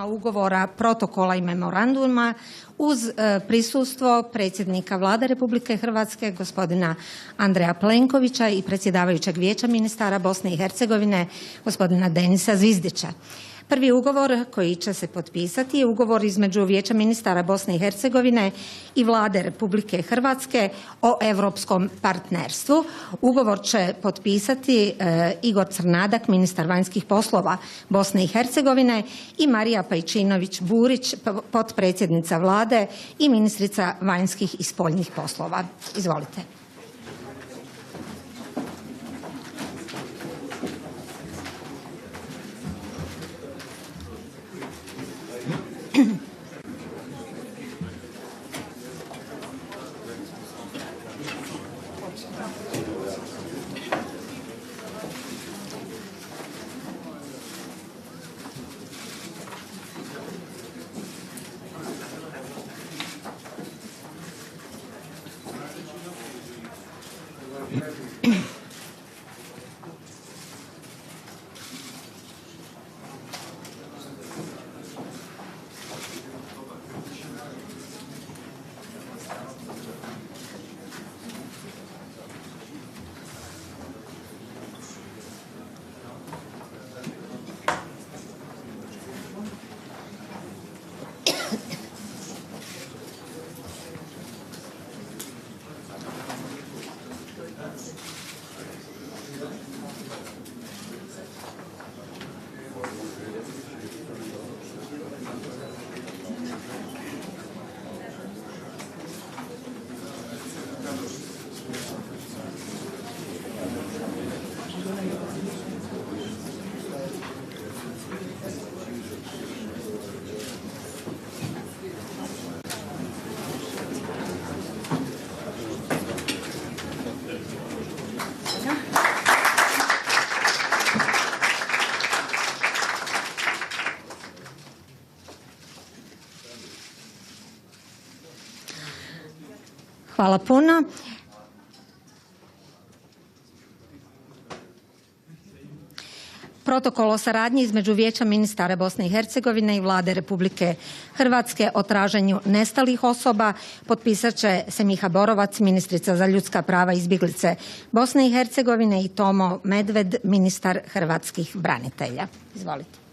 ugovora, protokola i memoranduma uz prisustvo predsjednika Vlade Republike Hrvatske gospodina Andreja Plenkovića i predsjedavajućeg Vijeća ministara Bosne i Hercegovine gospodina Denisa Zvizdića. Prvi ugovor koji će se potpisati je ugovor između Vijeća ministara Bosne i Hercegovine i Vlade Republike Hrvatske o europskom partnerstvu. Ugovor će potpisati Igor Crnadak, ministar vanjskih poslova Bosne i Hercegovine, i Marija Pejčinović Burić, potpredsjednica Vlade i ministrica vanjskih i spoljnih poslova. Izvolite. Hvala puno. Protokol o saradnji između Vijeća ministara Bosne i Hercegovine i Vlade Republike Hrvatske o traženju nestalih osoba potpisat će Semiha Borovac, ministrica za ljudska prava i izbjeglice Bosne i Hercegovine, i Tomo Medved, ministar hrvatskih branitelja. Izvolite.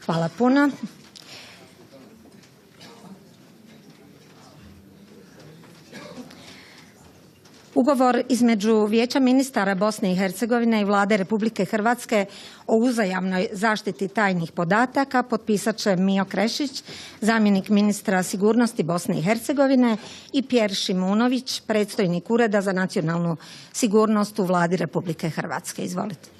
Hvala puno. Ugovor između Vijeća ministara Bosne i Hercegovine i Vlade Republike Hrvatske o uzajamnoj zaštiti tajnih podataka potpisat će Mijo Krešić, zamjenik ministra sigurnosti Bosne i Hercegovine, i Pjer Šimunović, predstojnik Ureda za nacionalnu sigurnost u Vladi Republike Hrvatske. Izvolite.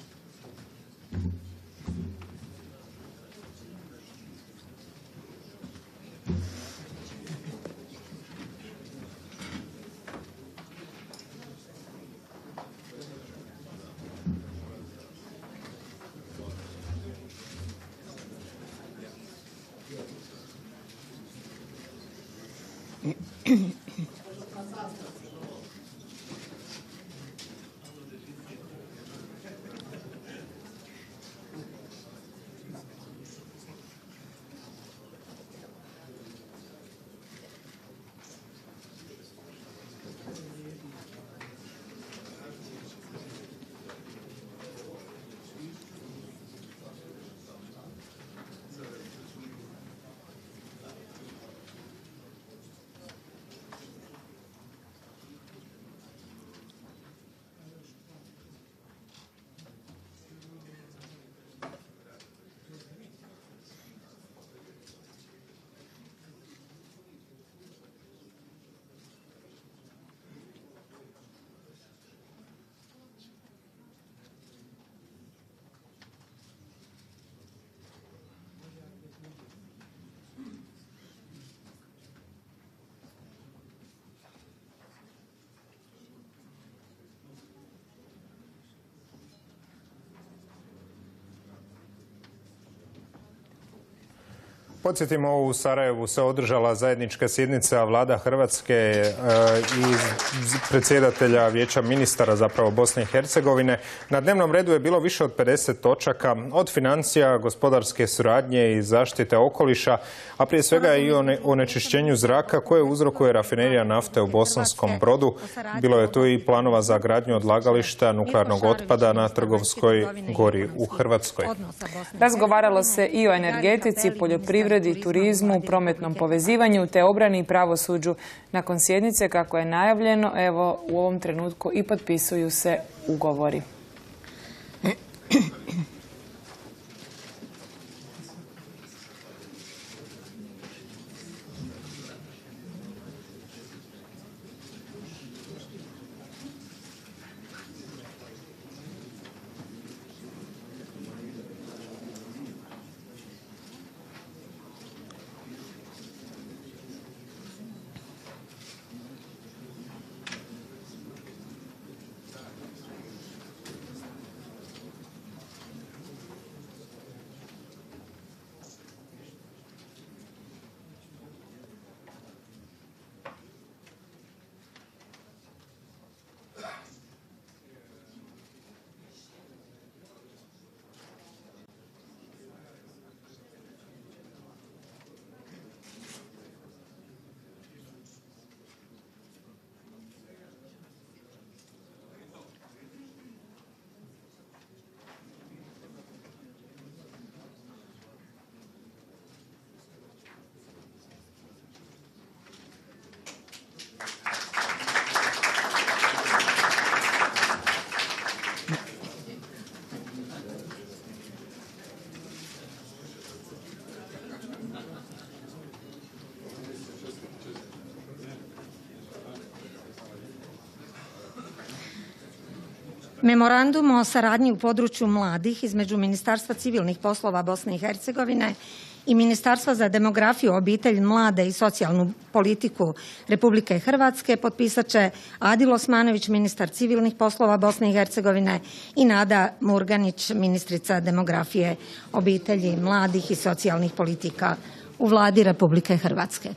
Podsjetimo, u Sarajevu se održala zajednička sjednica Vlada Hrvatske i predsjedatelja Vijeća ministara zapravo Bosne i Hercegovine. Na dnevnom redu je bilo više od 50 točaka, od financija, gospodarske suradnje i zaštite okoliša, a prije svega i o onečišćenju zraka koje uzrokuje rafinerija nafte u Bosanskom Brodu. Bilo je tu i planova za gradnju odlagališta nuklearnog otpada na Trgovskoj gori u Hrvatskoj. Razgovaralo se i o energetici, poljoprivredi, turizmu, prometnom povezivanju te obrani i pravosuđu. Nakon sjednice, kako je najavljeno, evo u ovom trenutku i potpisuju se ugovori. Memorandum o saradnji u području mladih između Ministarstva civilnih poslova Bosne i Hercegovine i Ministarstva za demografiju, obitelj, mlade i socijalnu politiku Republike Hrvatske potpisat će Adil Osmanović, ministar civilnih poslova Bosne i Hercegovine, i Nada Murganić, ministrica demografije, obitelji, mladih i socijalnih politika u Vladi Republike Hrvatske.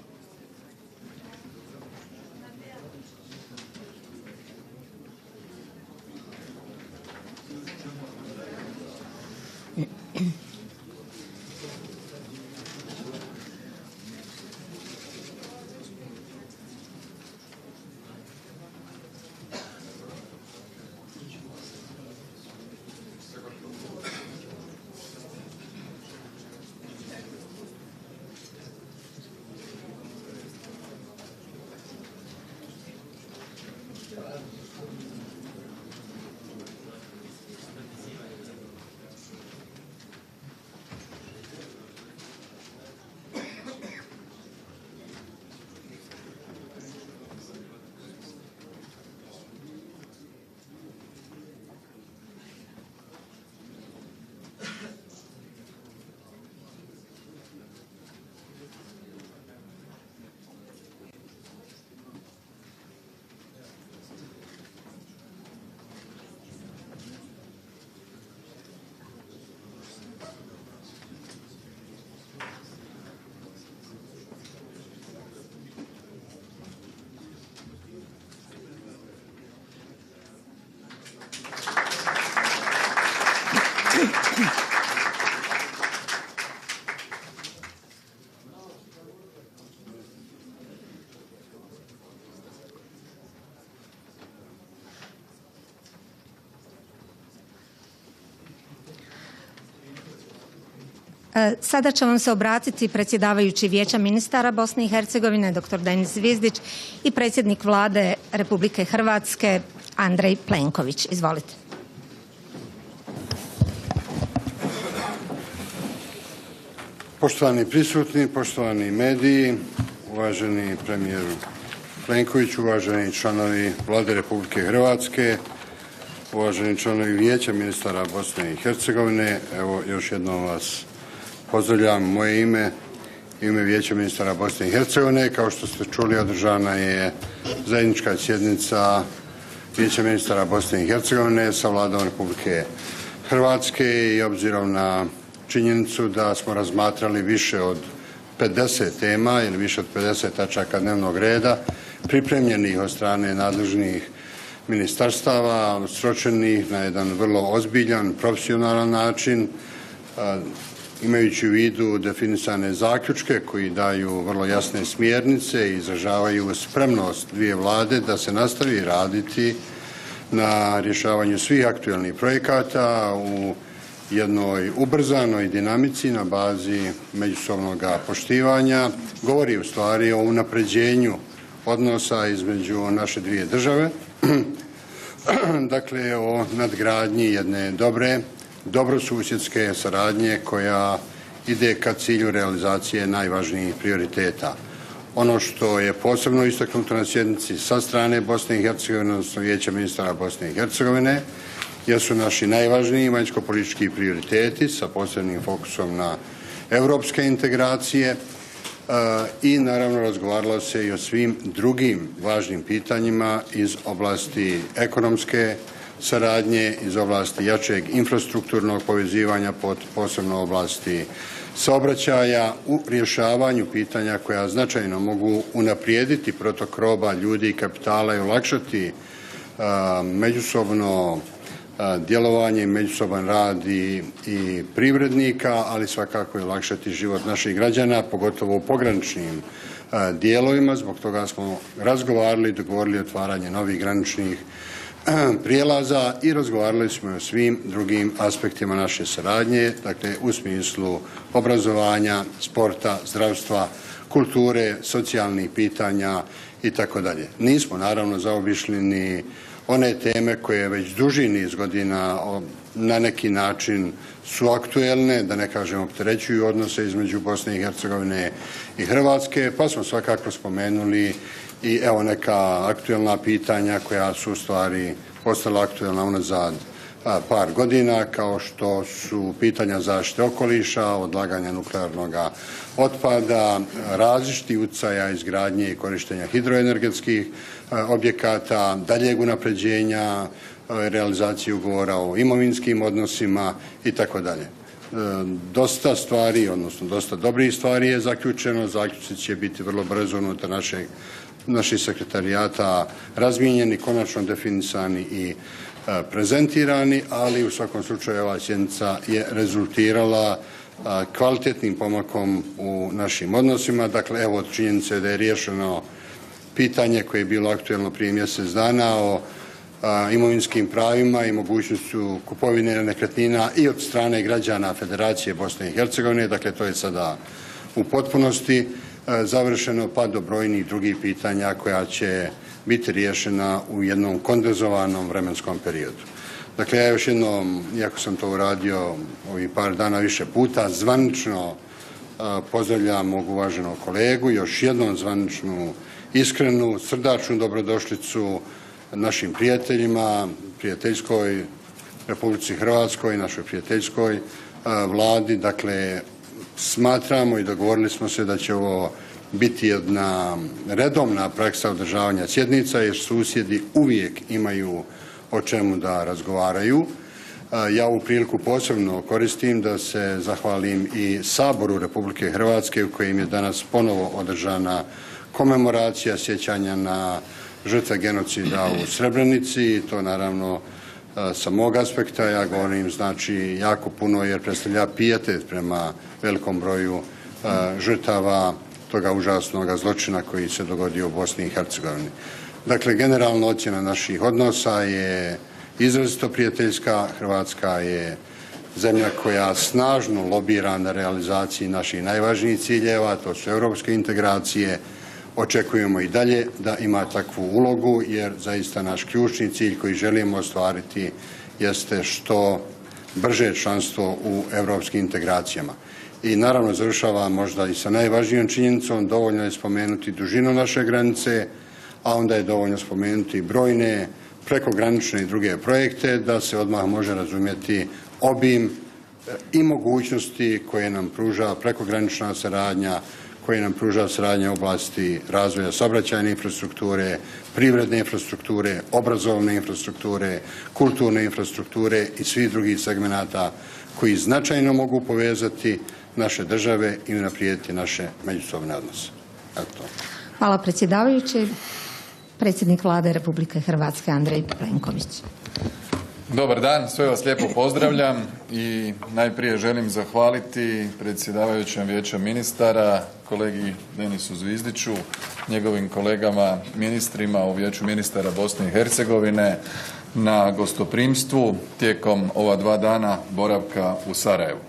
Sada će vam se obratiti predsjedavajući Vijeća ministara Bosne i Hercegovine, dr. Denis Zvizdić, i predsjednik Vlade Republike Hrvatske, Andrej Plenković. Izvolite. Poštovani prisutni, poštovani mediji, uvaženi premijer Plenković, uvaženi članovi Vlade Republike Hrvatske, uvaženi članovi Vijeća ministara Bosne i Hercegovine, evo još jednom vas pozdravljam. Moje ime Vijeća ministara Bosne i Hercegovine. Kao što ste čuli, održana je zajednička sjednica Vijeća ministara Bosne i Hercegovine sa Vladom Republike Hrvatske i obzirom na činjenicu da smo razmatrali više od 50 tema ili više od 50 tačaka dnevnog reda pripremljenih od strane nadležnih ministarstava, sročenih na jedan vrlo ozbiljan, profesionalan način, imajući u vidu definisane zaključke koji daju vrlo jasne smjernice i izražavaju spremnost dvije vlade da se nastavi raditi na rješavanju svih aktualnih projekata u jednoj ubrzanoj dinamici na bazi međusobnog poštivanja, govori u stvari o unapređenju odnosa između naše dvije države, dakle o nadgradnji jedne dobrosusjedske saradnje koja ide ka cilju realizacije najvažnijih prioriteta. Ono što je posebno istaknuto na sjednici sa strane Bosne i Hercegovine, odnosno Vijeća ministara Bosne i Hercegovine, jesu naši najvažniji vanjsko-politički prioriteti sa posebnim fokusom na europske integracije i naravno razgovaralo se i o svim drugim važnim pitanjima iz oblasti ekonomske saradnje, iz oblasti jačeg infrastrukturnog povezivanja, posebno oblasti saobraćaja, u rješavanju pitanja koja značajno mogu unaprijediti protok roba, ljudi i kapitala i olakšati međusobno djelovanje, međusoban rad i privrednika, ali svakako i olakšati život naših građana, pogotovo u pograničnim dijelovima. Zbog toga smo razgovarali i dogovorili otvaranje novih graničnih prijelaza i razgovarali smo o svim drugim aspektima naše saradnje, dakle u smislu obrazovanja, sporta, zdravstva, kulture, socijalnih pitanja itd. Nismo naravno zaobišli ni one teme koje već duži niz godina na neki način su aktuelne, da ne kažem opterećuju odnose između Bosne i Hercegovine i Hrvatske, pa smo svakako spomenuli i evo neka aktuelna pitanja koja su u stvari postala aktuelna unazad par godina, kao što su pitanja zaštite okoliša, odlaganja nuklearnog otpada, različitih utjecaja izgradnje i korištenja hidroenergetskih objekata, daljeg unapređenja realizacije ugovora o imovinskim odnosima itd. Dosta stvari, odnosno dosta dobrih stvari je zaključeno. Zaključci će biti vrlo brzo unutar naših sekretarijata razmijenjeni, konačno definisani i prezentirani, ali u svakom slučaju ova sjednica je rezultirala kvalitetnim pomakom u našim odnosima. Dakle, evo od činjenice da je riješeno pitanje koje je bilo aktuelno prije mjesec dana o imovinskim pravima i mogućnošću kupovine nekretnina i od strane građana Federacije Bosne i Hercegovine. Dakle, to je sada u potpunosti završeno, pa do brojnih drugih pitanja koja će biti riješena u jednom kondenzovanom vremenskom periodu. Dakle, ja još jednom, iako sam to uradio ovih par dana više puta, zvanično pozdravljam mog uvaženog kolegu, još jednom zvaničnu, iskrenu, srdačnu dobrodošlicu našim prijateljima, prijateljskoj Republici Hrvatskoj, našoj prijateljskoj vladi. Dakle, smatramo i dogovorili smo se da će ovo biti jedna redovna praksa održavanja sjednica, jer susjedi uvijek imaju o čemu da razgovaraju. Ja ovu priliku posebno koristim da se zahvalim i Saboru Republike Hrvatske u kojem je danas ponovo održana komemoracija sjećanja na žrtve genocida u Srebrenici. To naravno sa mog aspekta, ja govorim, znači jako puno jer predstavlja pijetet prema velikom broju žrtava toga užasnog zločina koji se dogodio u Bosni i Hercegovini. Dakle, generalna ocjena naših odnosa je izrazito prijateljska. Hrvatska je zemlja koja snažno lobira na realizaciji naših najvažnijih ciljeva, to su europske integracije. Očekujemo i dalje da ima takvu ulogu, jer zaista naš ključni cilj koji želimo ostvariti jeste što brže članstvo u europskim integracijama. I naravno završavam možda i sa najvažnijom činjenicom, dovoljno je spomenuti dužinu naše granice, a onda je dovoljno spomenuti brojne prekogranične i druge projekte da se odmah može razumjeti obim i mogućnosti koje nam pruža prekogranična saradnja, koje nam pruža saradnja u oblasti razvoja saobraćajne infrastrukture, privredne infrastrukture, obrazovne infrastrukture, kulturne infrastrukture i svih drugih segmenata koji značajno mogu povezati naše države i unaprijediti naše međusobne odnose. Eto. Hvala predsjedavajući. Predsjednik Vlade Republike Hrvatske Andrej Plenković. Dobar dan, sve vas lijepo pozdravljam i najprije želim zahvaliti predsjedavajućem Vijeća ministara, kolegi Denisu Zvizdiću, njegovim kolegama ministrima u Vijeću ministara Bosne i Hercegovine na gostoprimstvu tijekom ova 2 dana boravka u Sarajevu.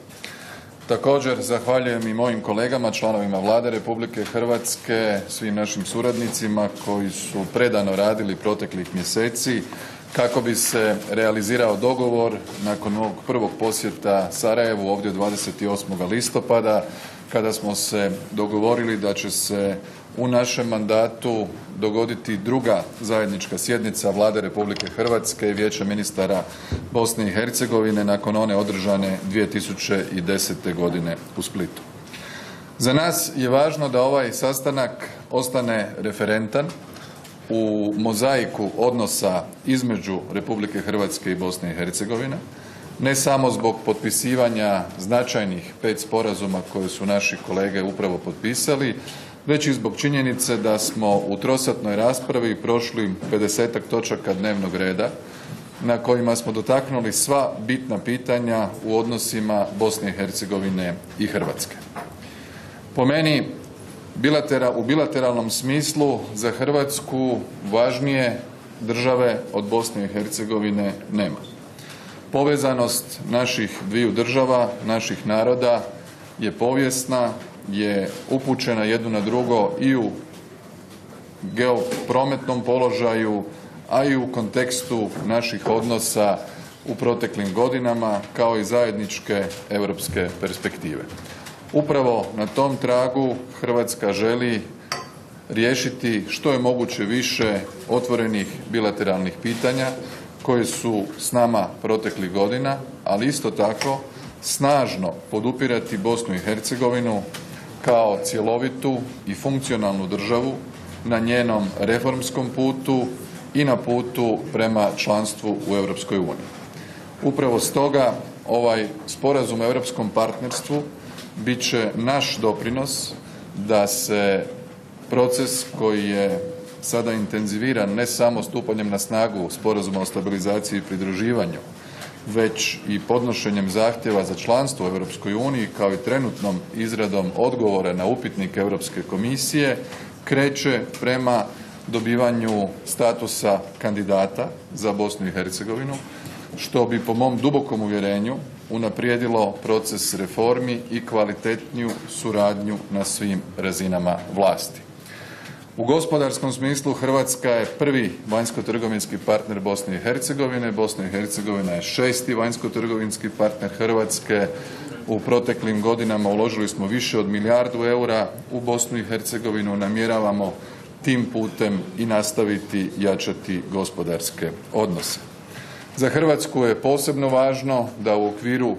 Također zahvaljujem i mojim kolegama, članovima Vlade Republike Hrvatske, svim našim suradnicima koji su predano radili proteklih mjeseci kako bi se realizirao dogovor nakon ovog prvog posjeta Sarajevu ovdje 28. listopada kada smo se dogovorili da će se u našem mandatu dogoditi druga zajednička sjednica Vlade Republike Hrvatske i Vijeća ministara Bosne i Hercegovine nakon one održane 2010. godine u Splitu. Za nas je važno da ovaj sastanak ostane referentan u mozaiku odnosa između Republike Hrvatske i Bosne i Hercegovine, ne samo zbog potpisivanja značajnih 5 sporazuma koje su naši kolege upravo potpisali, već i zbog činjenice da smo u trosatnoj raspravi prošli 50-ak točaka dnevnog reda na kojima smo dotaknuli sva bitna pitanja u odnosima Bosne i Hercegovine i Hrvatske. Po meni, u bilateralnom smislu za Hrvatsku važnije države od Bosne i Hercegovine nema. Povezanost naših dviju država, naših naroda je povijesna, je upućena jedno na drugo i u geoprometnom položaju, a i u kontekstu naših odnosa u proteklim godinama kao i zajedničke europske perspektive. Upravo na tom tragu Hrvatska želi riješiti što je moguće više otvorenih bilateralnih pitanja koje su s nama proteklih godina, ali isto tako snažno podupirati Bosnu i Hercegovinu kao cjelovitu i funkcionalnu državu na njenom reformskom putu i na putu prema članstvu u Europskoj uniji. Upravo stoga ovaj sporazum o europskom partnerstvu bit će naš doprinos da se proces koji je sada intenziviran ne samo stupanjem na snagu Sporazuma o stabilizaciji i pridruživanju, već i podnošenjem zahtjeva za članstvo u Europskoj uniji kao i trenutnom izradom odgovora na upitnik Europske komisije kreće prema dobivanju statusa kandidata za Bosnu i Hercegovinu, što bi po mom dubokom uvjerenju unaprijedilo proces reformi i kvalitetniju suradnju na svim razinama vlasti. U gospodarskom smislu Hrvatska je prvi vanjsko-trgovinski partner Bosne i Hercegovine. Bosna i Hercegovina je 6. vanjsko-trgovinski partner Hrvatske. U proteklim godinama uložili smo više od milijardu eura u Bosnu i Hercegovinu. Namjeravamo tim putem i nastaviti jačati gospodarske odnose. Za Hrvatsku je posebno važno da u okviru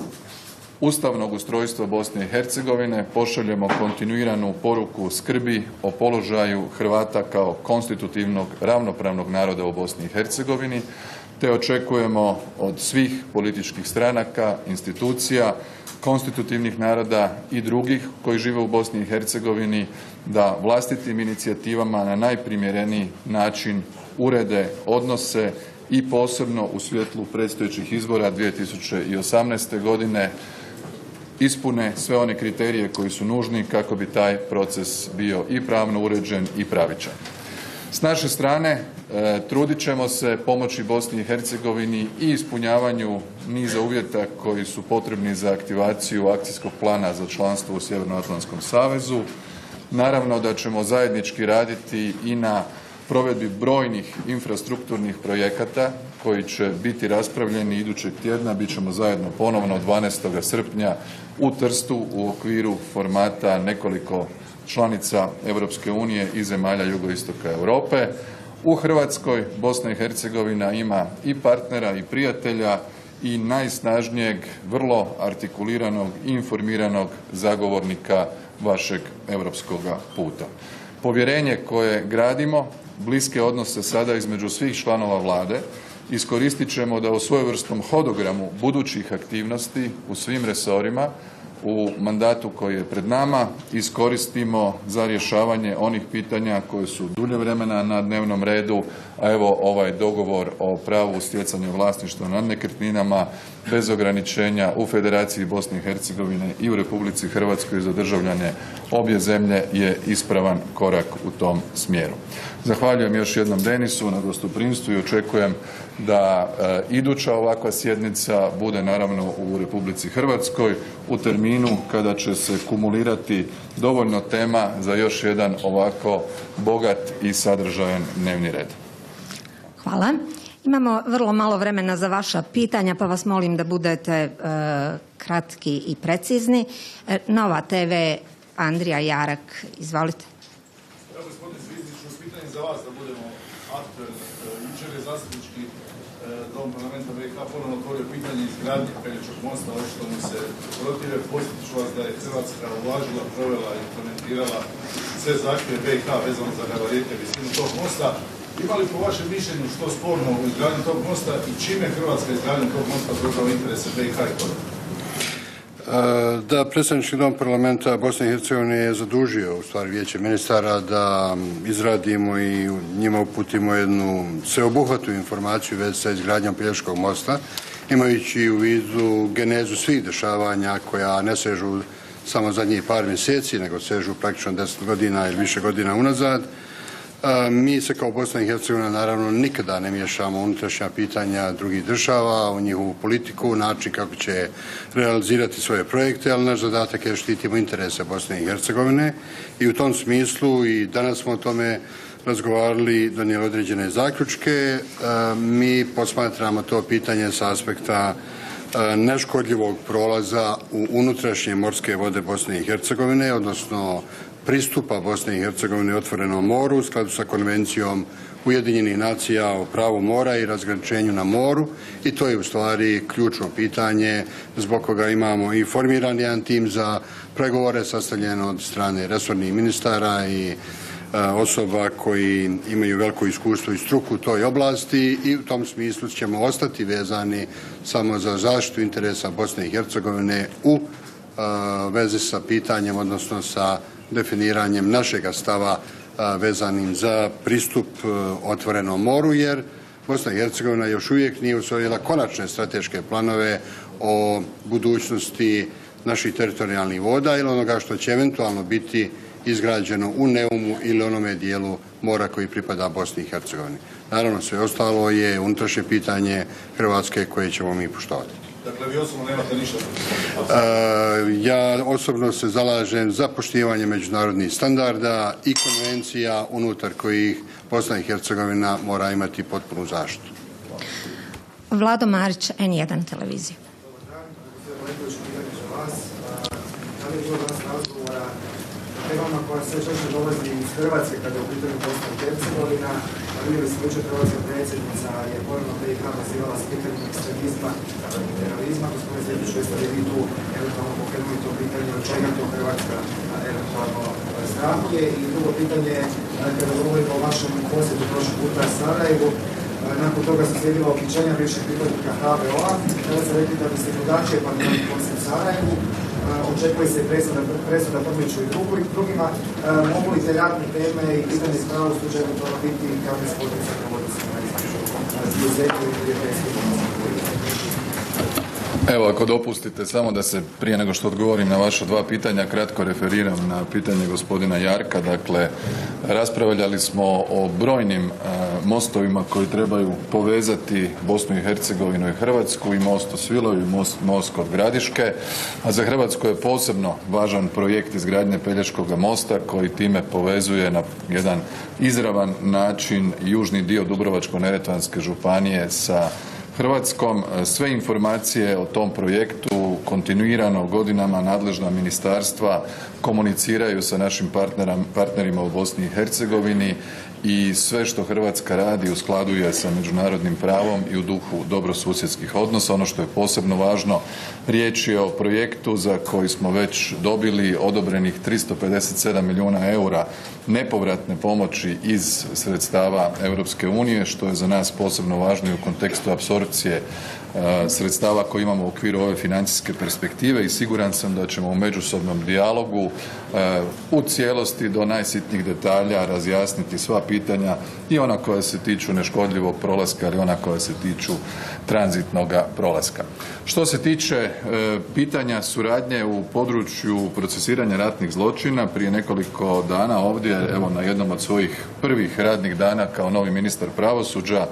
ustavnog ustrojstva Bosne i Hercegovine pošaljemo kontinuiranu poruku skrbi o položaju Hrvata kao konstitutivnog ravnopravnog naroda u Bosni i Hercegovini, te očekujemo od svih političkih stranaka, institucija, konstitutivnih naroda i drugih koji žive u Bosni i Hercegovini da vlastitim inicijativama na najprimjereniji način urede odnose i posebno u svjetlu predstojećih izbora 2018. godine ispune sve one kriterije koji su nužni kako bi taj proces bio i pravno uređen i pravičan. S naše strane trudit ćemo se pomoći Bosni i Hercegovini i ispunjavanju niza uvjeta koji su potrebni za aktivaciju akcijskog plana za članstvo u Sjevernoatlantskom savezu. Naravno da ćemo zajednički raditi i na provedbi brojnih infrastrukturnih projekata koji će biti raspravljeni idućeg tjedna. Bit ćemo zajedno ponovno 12. srpnja u Trstu u okviru formata nekoliko članica Europske unije i zemalja jugoistoka Europe. U Hrvatskoj Bosna i Hercegovina ima i partnera i prijatelja i najsnažnijeg, vrlo artikuliranog i informiranog zagovornika vašeg europskog puta. Povjerenje koje gradimo, bliske odnose sada između svih članova vlade, iskoristit ćemo da u svojevrsnom hodogramu budućih aktivnosti u svim resorima u mandatu koji je pred nama iskoristimo za rješavanje onih pitanja koje su dulje vremena na dnevnom redu, a evo ovaj dogovor o pravu stjecanja vlasništva nad nekretninama bez ograničenja u Federaciji Bosne i Hercegovine i u Republici Hrvatskoj za državljane obje zemlje je ispravan korak u tom smjeru. Zahvaljujem još jednom Denisu na gostoprimstvu i očekujem da iduća ovakva sjednica bude naravno u Republici Hrvatskoj u terminu kada će se kumulirati dovoljno tema za još jedan ovako bogat i sadržajan dnevni red. Hvala. Imamo vrlo malo vremena za vaša pitanja, pa vas molim da budete kratki i precizni. Nova TV, Andrija Jarak, izvolite. Gospodine Zvizdiću, pitanje za vas da budemo aktualni. Jučer je zastupnički dom parlamenta BiH ponovno otvorio pitanje izgradnje Pelješkog mosta, očito mu se protive. Podsjetit ću vas da je Hrvatska uvažila, provela i implementirala sve zahtjeve BiH vezano za gabarite visinu tog mosta. Ima li po vašem mišljenju što sporno u izgradnji tog mosta i čime Hrvatska izgradnja tog mosta ugrožava interese BiH i Kosova? Da, predstavnički dom parlamenta Bosne i Hercegovine je zadužio u stvari Vijeće ministara da izradimo i njima uputimo jednu sveobuhvatnu informaciju već sa izgradnjom Pelješkog mosta, imajući u vidu genezu svih dešavanja koja ne sežu samo zadnjih par mjeseci, nego sežu praktično 10 godina ili više godina unazad. Mi se kao Bosna i Hercegovina naravno nikada ne miješamo unutrašnja pitanja drugih država, u njihovu politiku, način kako će realizirati svoje projekte, ali naš zadatak je da štitimo interese Bosne i Hercegovine i u tom smislu i danas smo o tome razgovarali, donijeli određene zaključke. Mi posmatramo to pitanje sa aspekta neškodljivog prolaza u unutrašnje morske vode Bosne i Hercegovine, odnosno pristupa Bosne i Hercegovine otvorenom moru u skladu sa konvencijom Ujedinjenih nacija o pravu mora i razgraničenju na moru i to je u stvari ključno pitanje zbog koga imamo i formiran jedan tim za pregovore sastavljen od strane resornih ministara i osoba koji imaju veliko iskustvo i struku u toj oblasti i u tom smislu ćemo ostati vezani samo za zaštitu interesa Bosne i Hercegovine u vezi sa pitanjem, odnosno sa definiranjem našega stava vezanim za pristup otvorenom moru, jer Bosna i Hercegovina još uvijek nije usvojila konačne strateške planove o budućnosti naših teritorijalnih voda ili onoga što će eventualno biti izgrađeno u Neumu ili onome dijelu mora koji pripada Bosni i Hercegovini. Naravno, sve ostalo je unutrašnje pitanje Hrvatske koje ćemo mi poštovati. Dakle, vi osobno nemate ništa? Ja osobno se zalažem za poštivanje međunarodnih standarda i konvencija unutar kojih Bosna i Hercegovina mora imati potpunu zaštitu. Vlado Marić, N1 televizija. Da li je bilo danas razgovora temama koja sve češće dolazi iz Hrvatske kada je u pitanju Bosna i Hercegovina? Vidjeli smo jučer hrvatska predsjednica je ponovno BiH nazivala s pitanjem ekstremizma i terorizma. Gospodine Zvizdiću, jeste li vi tu eventualno pokrenuli to pitanje od čega to Hrvatska eventualno strahuje? I drugo pitanje, kada govorimo o vašem posjetu prošli puta Sarajevu, nakon toga su slijedila okićenja bivših pripadnika HVO-a, kada ste rekli da bi se drugačije planirali posjet Sarajevu, očekuje se presuda Prliću i drugima. Mogu li te ratne teme i pitanje spravo u slučaju to biti kakve spotica na vodi se na između Zvijezetu i prijateljskih? Evo, ako dopustite, samo da se prije nego što odgovorim na vaša dva pitanja, kratko referiram na pitanje gospodina Jarka. Dakle, raspravljali smo o brojnim mostovima koji trebaju povezati Bosnu i Hercegovinu i Hrvatsku, i most u Svilaju i most kod Gradiške, a za Hrvatsku je posebno važan projekt izgradnje Pelješkog mosta koji time povezuje na jedan izravan način južni dio Dubrovačko-neretvanske županije sa Hrvatskom. Sve informacije o tom projektu kontinuirano godinama nadležna ministarstva komuniciraju sa našim partnerima u Bosni i Hercegovini i sve što Hrvatska radi u skladu je sa međunarodnim pravom i u duhu dobrosusjedskih odnosa. Ono što je posebno važno, riječ je o projektu za koji smo već dobili odobrenih 357 milijuna eura nepovratne pomoći iz sredstava Europske unije, što je za nas posebno važno i u kontekstu apsorpcije sredstava koje imamo u okviru ove financijske perspektive, i siguran sam da ćemo u međusobnom dijalogu u cijelosti do najsitnijih detalja razjasniti sva pitanja, i ona koja se tiču neškodljivog prolaska, ali ona koja se tiču tranzitnog prolaska. Što se tiče pitanja suradnje u području procesuiranja ratnih zločina, prije nekoliko dana ovdje, evo na jednom od svojih prvih radnih dana kao novi ministar pravosuđa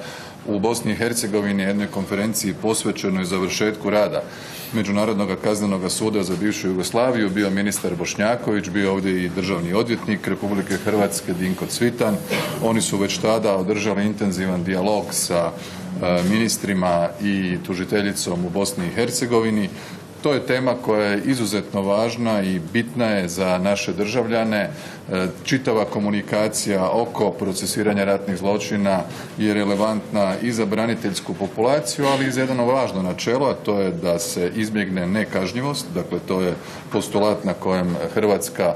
u Bosni i Hercegovini, jednoj konferenciji posvećenoj završetku rada Međunarodnog kaznenog suda za bivšu Jugoslaviju, bio ministar Bošnjaković, bio ovdje i državni odvjetnik Republike Hrvatske Dinko Cvitan. Oni su već tada održali intenzivan dijalog sa ministrima i tužiteljicom u Bosni i Hercegovini. To je tema koja je izuzetno važna i bitna je za naše državljane. Čitava komunikacija oko procesuiranja ratnih zločina je relevantna i za braniteljsku populaciju, ali i za jedno važno načelo, a to je da se izbjegne nekažnjivost. Dakle, to je postulat na kojem Hrvatska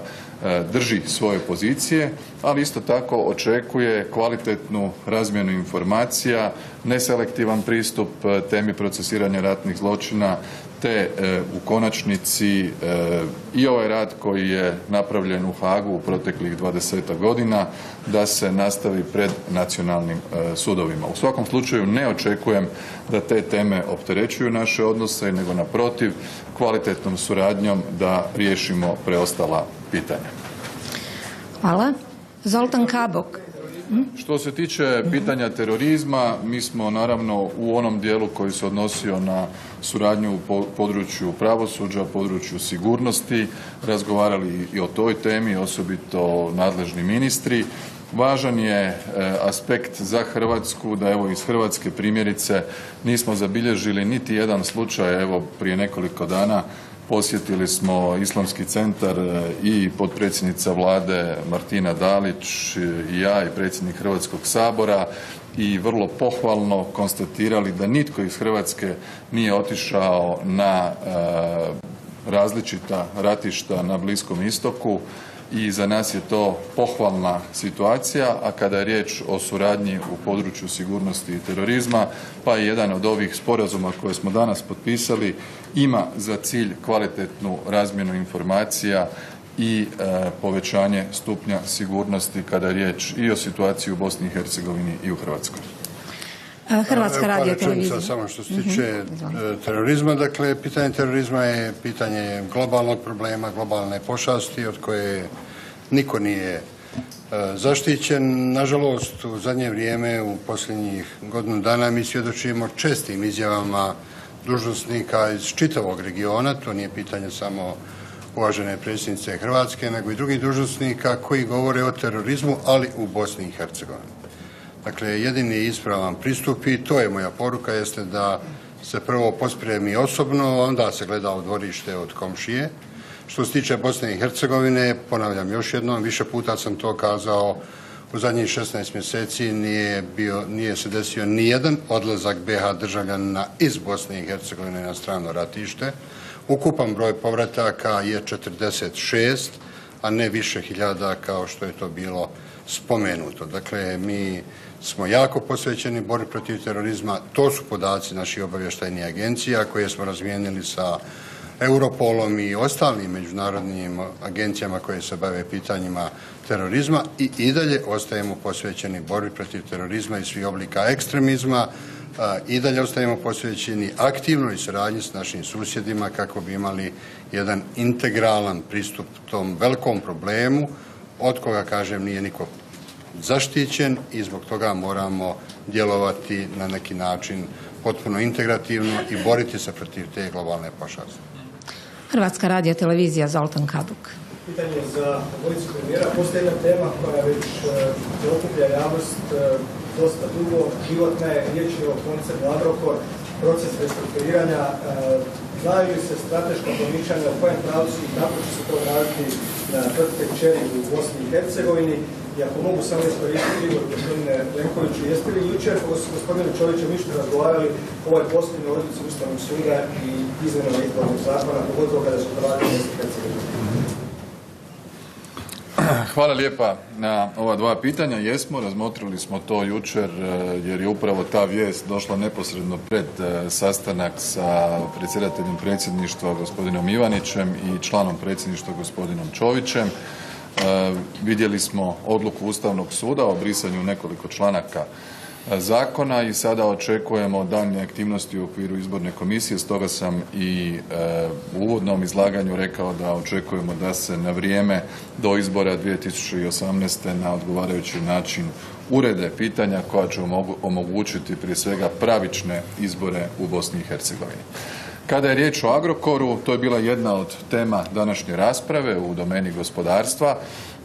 drži svoje pozicije, ali isto tako očekuje kvalitetnu razmjenu informacija, neselektivan pristup temi procesuiranja ratnih zločina, te u konačnici i ovaj rad koji je napravljen u Haagu u proteklih 20 godina da se nastavi pred nacionalnim sudovima. U svakom slučaju ne očekujem da te teme opterećuju naše odnose, nego naprotiv, kvalitetnom suradnjom da riješimo preostala pitanja. Hvala. Zoltan Kabok. Što se tiče pitanja terorizma, mi smo naravno u onom dijelu koji se odnosio na suradnju u području pravosuđa, području sigurnosti, razgovarali i o toj temi, osobito nadležni ministri. Važan je aspekt za Hrvatsku da evo iz Hrvatske primjerice nismo zabilježili niti jedan slučaj. Evo prije nekoliko dana posjetili smo Islamski centar i potpredsjednica Vlade Martina Dalić i ja i predsjednik Hrvatskog sabora, i vrlo pohvalno konstatirali da nitko iz Hrvatske nije otišao na različita ratišta na Bliskom istoku, i za nas je to pohvalna situacija. A kada je riječ o suradnji u području sigurnosti i terorizma, pa i jedan od ovih sporazuma koje smo danas potpisali ima za cilj kvalitetnu razmjenu informacija i povećanje stupnja sigurnosti kada je riječ i o situaciji u Bosni i Hercegovini i u Hrvatskoj. Hrvatska radiotelevizija. Samo što se tiče terorizma, dakle, pitanje terorizma je pitanje globalnog problema, globalne pošasti od koje niko nije zaštićen. Nažalost, u zadnje vrijeme, u posljednjih godinu dana, mi svjedočimo čestim izjavama dužnosnika iz čitavog regiona. To nije pitanje samo uvažene predsjednice Hrvatske, nego i drugih dužnosnika koji govore o terorizmu, ali u Bosni i Hercegovini. Dakle, jedini ispravan pristup, i to je moja poruka, jeste da se prvo pospremi osobno, onda se gleda u dvorište od komšije. Što se tiče Bosne i Hercegovine, ponavljam još jednom, više puta sam to kazao, u zadnjih 16 mjeseci nije se desio nijedan odlazak BiH državljanina iz Bosne i Hercegovine na strano ratište. Ukupan broj povrataka je 46, a ne više hiljada kao što je to bilo spomenuto. Dakle, mi smo jako posvećeni borbi protiv terorizma. To su podaci naših obavještajnih agencija koje smo razmijenili sa Europolom i ostalim međunarodnim agencijama koje se bave pitanjima terorizma, i dalje ostajemo posvećeni borbi protiv terorizma i svih oblika ekstremizma. i dalje ostajemo posvećeni aktivnoj saradnji s našim susjedima kako bi imali jedan integralan pristup tom velikom problemu od koga, kažem, nije niko zaštićen i zbog toga moramo djelovati na neki način potpuno integrativno i boriti se protiv te globalne pošasti. Hrvatska radiotelevizija, Zoltan Kabuk. Pitanje za obojicu premijera. Postoji jedna tema koja već okuplja javnost dosta dugo, životna je, riječ je o koncernu Agrokor, proces restrukturiranja. Znaju li se strateška promišljanja u kojem pravcu i kako će se to raditi na tvrtke kćeri u Bosni i Hercegovini? I ako mogu samo iskoristiti prigovor, gospodine Plenkoviću, jeste li jučer s gospodinom Čovićem ništa razgovarali o ovoj posljednjoj odluci Ustavnog suda i izmjenama izbornog zakona, pogotovo kada su Hrvati u Bosni i Hercegovini? Hvala lijepa na ova dva pitanja. Jesmo, razmotrili smo to jučer jer je upravo ta vijest došla neposredno pred sastanak sa predsjedateljem predsjedništva gospodinom Ivanićem i članom predsjedništva gospodinom Čovićem. Vidjeli smo odluku Ustavnog suda o brisanju nekoliko članaka zakona i sada očekujemo daljnje aktivnosti u okviru izborne komisije. Stoga sam i u uvodnom izlaganju rekao da očekujemo da se na vrijeme do izbora 2018. na odgovarajući način urede pitanja koja će omogućiti prije svega pravične izbore u Bosni i Hercegovini. Kada je riječ o Agrokoru, to je bila jedna od tema današnje rasprave u domeni gospodarstva.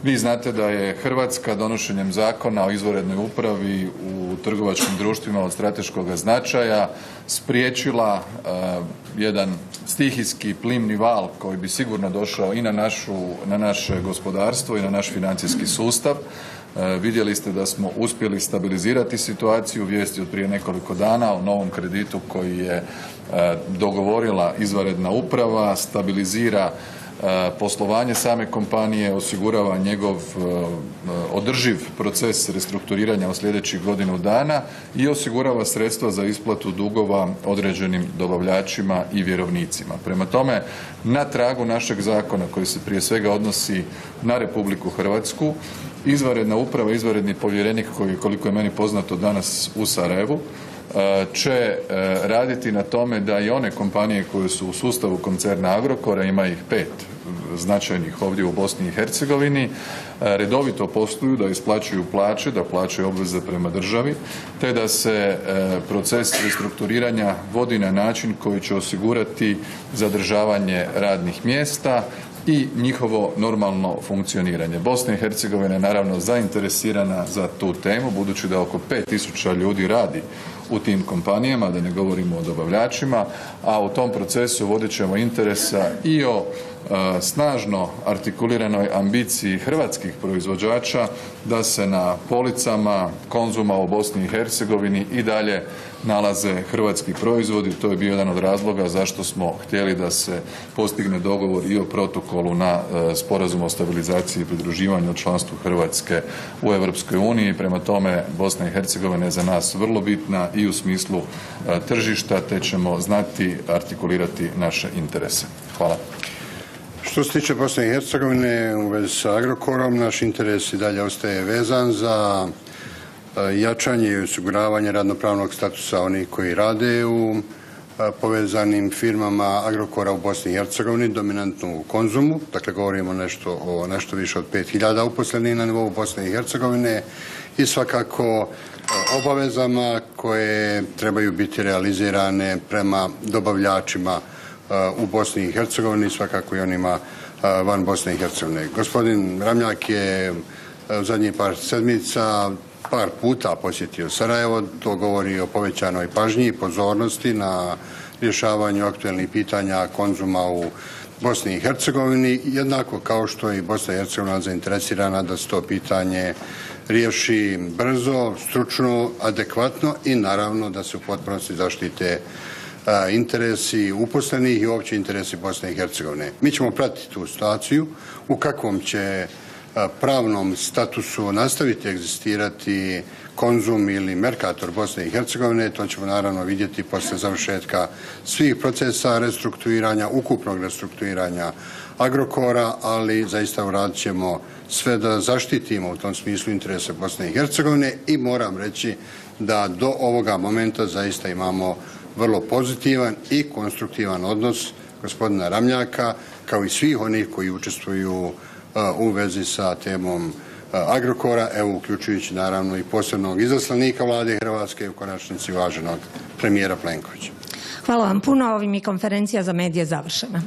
Vi znate da je Hrvatska donošenjem zakona o izvanrednoj upravi u trgovačkim društvima od strateškog značaja spriječila jedan stihijski plimni val koji bi sigurno došao i na naše gospodarstvo i na naš financijski sustav. Vidjeli ste da smo uspjeli stabilizirati situaciju, vijesti od prije nekoliko dana o novom kreditu koji je dogovorila izvanredna uprava, stabilizira poslovanje same kompanije, osigurava njegov održiv proces restrukturiranja u sljedećih godinu dana i osigurava sredstva za isplatu dugova određenim dobavljačima i vjerovnicima. Prema tome, na tragu našeg zakona koji se prije svega odnosi na Republiku Hrvatsku, izvanredna uprava, izvanredni povjerenik koji, koliko je meni poznato, danas u Sarajevu, će raditi na tome da i one kompanije koje su u sustavu koncerna Agrokora, ima ih 5 značajnih ovdje u Bosni i Hercegovini, redovito posluju, da isplaćuju plaće, da plaćaju obveze prema državi, te da se proces restrukturiranja vodi na način koji će osigurati zadržavanje radnih mjesta i njihovo normalno funkcioniranje. Bosna i Hercegovina je naravno zainteresirana za tu temu, budući da oko 5000 ljudi radi u tim kompanijama, da ne govorimo o dobavljačima, a u tom procesu vodit ćemo interesa i o snažno artikuliranoj ambiciji hrvatskih proizvođača da se na policama Konzuma u Bosni i Hercegovini i dalje nalaze hrvatski proizvodi. To je bio jedan od razloga zašto smo htjeli da se postigne dogovor i o protokolu na sporazum o stabilizaciji i pridruživanju o članstvu Hrvatske u Europskoj uniji. Prema tome, Bosna i Hercegovina je za nas vrlo bitna i u smislu tržišta, te ćemo znati artikulirati naše interese. Hvala. Što se tiče Bosne i Hercegovine u vezi sa Agrokorom, naš interes i dalje ostaje vezan za jačanje i osiguravanje radnopravnog statusa onih koji rade u povezanim firmama Agrokora u Bosni i Hercegovini, dominantno u Konzumu. Dakle, govorimo o nešto više od 5000 uposlenih na nivou Bosne i Hercegovine i svakako obavezama koje trebaju biti realizirane prema dobavljačima u Bosni i Hercegovini, svakako i onima van Bosne i Hercegovine. Gospodin Ramljak je u zadnjih par sedmica par puta posjetio Sarajevo. To govori o povećanoj pažnji i pozornosti na rješavanju aktualnih pitanja Konzuma u Bosni i Hercegovini, jednako kao što je i Bosna i Hercegovina zainteresirana da se to pitanje riješi brzo, stručno, adekvatno i naravno da se u potpunosti zaštite interesi uposlenih i opći interesi Bosne i Hercegovine. Mi ćemo pratiti tu situaciju, u kakvom će pravnom statusu nastaviti egzistirati Konzum ili Mercator Bosne i Hercegovine. To ćemo naravno vidjeti poslije završetka svih procesa restrukturiranja, ukupnog restrukturiranja Agrokora, ali zaista uradit ćemo sve da zaštitimo u tom smislu interese Bosne i Hercegovine i moram reći da do ovoga momenta zaista imamo vrlo pozitivan i konstruktivan odnos gospodina Ramljaka kao i svih onih koji učestvuju u vezi sa temom Agrokora, evo uključujući naravno i posebnog izaslanika vlade Hrvatske i u konačnici uvaženog premijera Plenkovića. Hvala vam puno, ovim je konferencija za medije završena.